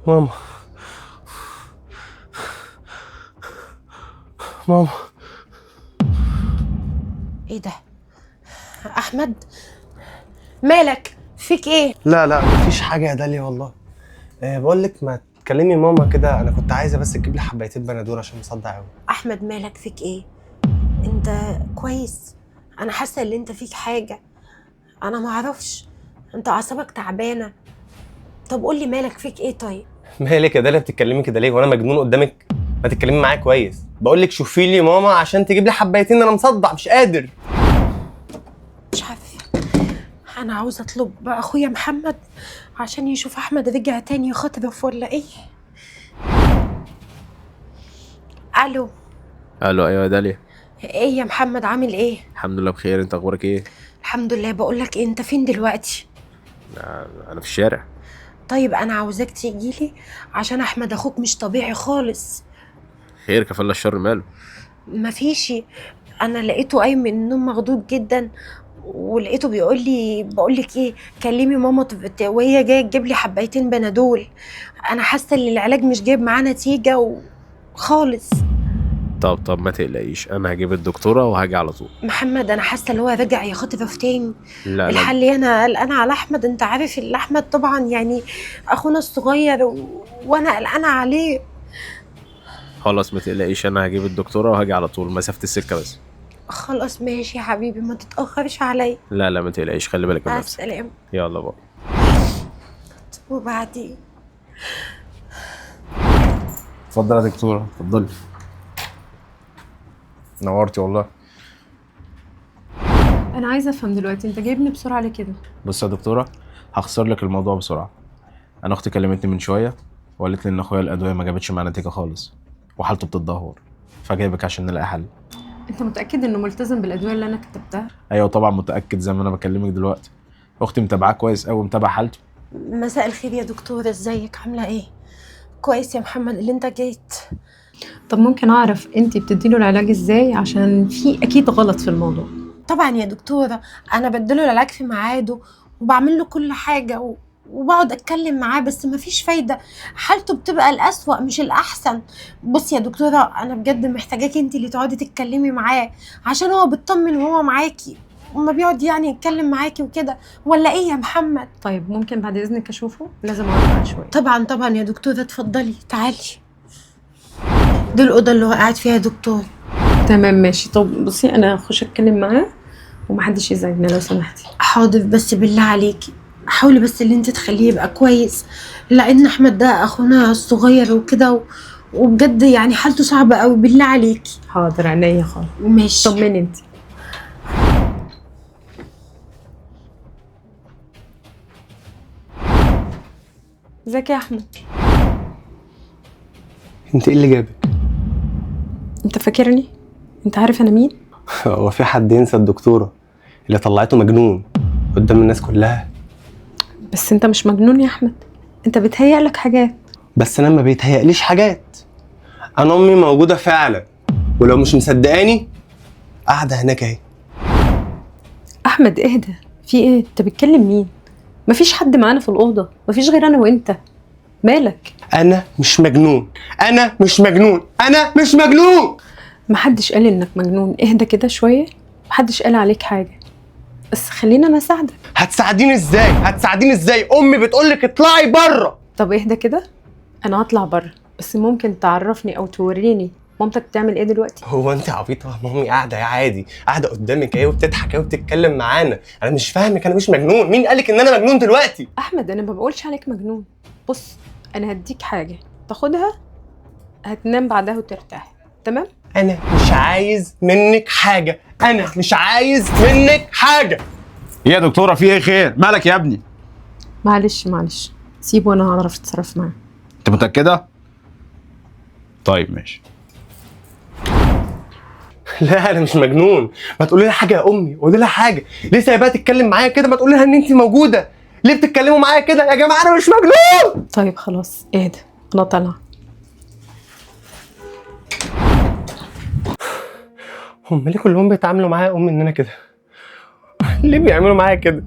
ماما ماما. ايه ده؟ احمد مالك؟ فيك ايه؟ لا مفيش حاجه يا داليا والله. بقول لك ما تكلمي ماما كده، انا كنت عايزه بس تجيب لي حبايتين بنادول عشان مصدع قوي. احمد مالك؟ فيك ايه؟ انت كويس؟ انا حاسه ان انت فيك حاجه، انا ما اعرفش، انت اعصابك تعبانه. طب قول لي مالك؟ فيك ايه طيب؟ مالك يا داليا بتتكلمي كده ليه وانا مجنون قدامك؟ ما تتكلمي معايا كويس. بقول لك شوفي لي ماما عشان تجيب لي حبايتين، انا مصدع مش قادر. مش عارفه، انا عاوزه اطلب اخويا محمد عشان يشوف احمد رجع تاني يخطرف ولا ايه. الو. الو، ايوه يا داليا. ايه يا محمد، عامل ايه؟ الحمد لله بخير، انت اخبارك ايه؟ الحمد لله. بقول لك ايه، انت فين دلوقتي؟ انا في الشارع. طيب انا عاوزاك تيجيلي عشان احمد اخوك مش طبيعي خالص. خير كفل الشر، ماله؟ مفيش، انا لقيته قايم من النوم مخضوض جدا، ولقيته بيقول لي بقول لك ايه، كلمي ماما وهي جايه تجيب لي حبايتين بنادول. انا حاسه ان العلاج مش جايب معاه نتيجه خالص. طب ما تقلقيش، انا هجيب الدكتوره وهاجي على طول. محمد انا حاسه ان هو رجع يخطف تاني. لا الحل انا قلقانه على احمد، انت عارف ان احمد طبعا يعني اخونا الصغير وانا قلقانه عليه. خلاص ما تقلقيش، انا هجيب الدكتوره وهاجي على طول، مسافه السكه بس. خلاص ماشي يا حبيبي، ما تتاخرش عليا. لا ما تقلقيش، خلي بالك من مع نفسك. السلامه. يلا بقى. وبعدين اتفضل يا دكتورة، اتفضلي. نورتي والله. انا عايزه افهم دلوقتي، انت جايبني بسرعه ليه كده؟ بص يا دكتورة، هختصر لك الموضوع بسرعة. انا اختي كلمتني من شوية وقالت لي ان اخويا الادوية ما جابتش معاه نتيجة خالص وحالته بتتدهور، فجايبك عشان نلاقي حل. انت متاكد انه ملتزم بالادويه اللي انا كتبتها؟ ايوه طبعا متأكد، زي ما انا بكلمك دلوقتي. اختي متابعاه كويس قوي، متابعة حالته. مساء الخير يا دكتورة، ازيك؟ عاملة ايه؟ كويس يا محمد اللي انت جيت. طب ممكن اعرف انت بتديله العلاج ازاي؟ عشان في اكيد غلط في الموضوع. طبعا يا دكتورة، انا بديله العلاج في ميعاده وبعمل له كل حاجة وبقعد اتكلم معاه، بس مفيش فايدة، حالته بتبقى الأسوأ مش الأحسن. بص يا دكتورة، انا بجد محتاجاكي انت اللي تقعدي تتكلمي معاه، عشان هو بيطمن وهو معاكي وما بيقعد يعني يتكلم معاكي وكده، ولا ايه يا محمد؟ طيب ممكن بعد اذنك اشوفه؟ لازم اقعد معاه شويه. طبعا يا دكتورة، اتفضلي تعالي. دي الأوضة اللي هو قاعد فيها يا دكتور. تمام ماشي. طب بصي، انا هخش اتكلم معاه ومحدش يزعجنا لو سمحتي. حاضر، بس بالله عليكي حاولي بس اللي انت تخليه يبقى كويس، لان احمد ده اخونا الصغير وكده وبجد يعني حالته صعبة قوي، بالله عليكي. حاضر، عينيا خالص. ماشي. طمني انت. ازيك يا احمد؟ انت ايه اللي جابك؟ انت فاكرني؟ انت عارف انا مين؟ هو في حد ينسى الدكتوره اللي طلعته مجنون قدام الناس كلها؟ بس انت مش مجنون يا احمد، انت بتهيألك حاجات. بس انا ما بيتهيأليش حاجات، انا امي موجوده فعلا، ولو مش مصدقاني قاعده هناك اهي. احمد اهدى، في ايه؟ انت بتكلم مين؟ مفيش حد معانا في الاوضه، مفيش غير انا وانت، مالك؟ انا مش مجنون، انا مش مجنون، انا مش مجنون. محدش قال انك مجنون، اهدى كده شويه، محدش قال عليك حاجه، بس خلينا انا اساعدك. هتساعديني ازاي؟ هتساعديني ازاي؟ امي بتقولك اطلعي بره. طب اهدى كده، انا هطلع بره، بس ممكن تعرفني او توريني مامتك بتعمل ايه دلوقتي؟ هو انت عبيطه؟ مامي قاعده عادي، قاعده قدامك اهي وبتضحك اهي وبتتكلم معانا. انا مش فاهمك، انا مش مجنون. مين قالك ان انا مجنون دلوقتي؟ احمد انا ما بقولش عليك مجنون، بص انا هديك حاجه تاخدها هتنام بعدها وترتاح، تمام؟ انا مش عايز منك حاجه، انا مش عايز منك حاجه. ايه يا دكتورة، في ايه؟ خير؟ مالك يا ابني؟ معلش سيبه وانا هعرف اتصرف معاه. انت متأكدة؟ طيب ماشي. لا انا مش مجنون. ما تقولي لها حاجه يا امي، قولي لها حاجه. ليه سايباها تتكلم معايا كده؟ ما تقولي لها ان انت موجوده. ليه بتتكلموا معايا كده يا جماعه؟ انا مش مجنون. طيب خلاص اهدى، انا طالعه. هم ليه كلهم بيتعاملوا معايا يا امي ان انا كده؟ ليه بيعملوا معايا كده؟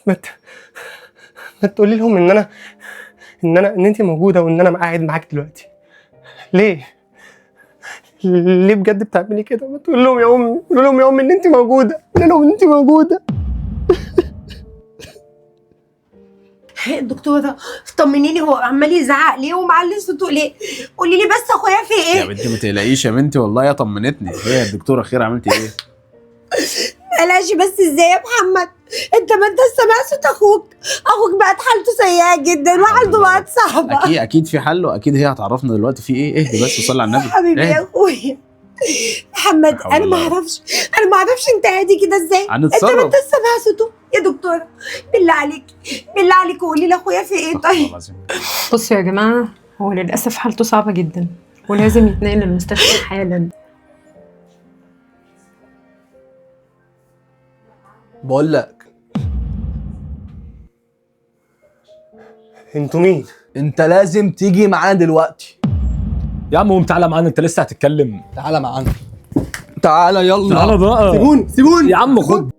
ما تقولي لهم ان ان انت موجوده وان انا قاعد معاك دلوقتي. ليه بجد بتعملي كده؟ ما تقول لهم يا امي، قول لهم يا امي ان انت موجوده، قول لهم ان انت موجوده. دكتوره طمنيني، هو عمال يزعق ليه ومعلي صوته ليه؟ قولي لي بس اخويا في يا ايه؟ بنتي ما تقلقيش يا بنتي، والله يا طمنتني. ايه يا الدكتوره خير، عملتي ايه؟ قلقش بس ازاي يا محمد؟ انت ما انت سامع صوت اخوك بقت حالته سيئه جدا وحالته بقت صعبه. اكيد في حل، واكيد هي هتعرفنا دلوقتي في ايه. اهدي بس وصلي على النبي. حبيبي يا اهدي. اخويا محمد، حول انا ما الله. اعرفش انت هادي كده ازاي؟ انت ما هنتصرف. انت سامع صوته يا دكتوره، بالله عليك قولي لاخويا في ايه طيب؟ بصوا يا جماعه، هو للاسف حالته صعبه جدا ولازم يتنقل للمستشفى حالا. بقول لك انتوا مين؟ انت لازم تيجي معانا دلوقتي. يا عم قوم تعالى معانا، انت لسه هتتكلم. تعالى معانا، تعالى يلا. تعالى بقى سيبوني يا عم، خد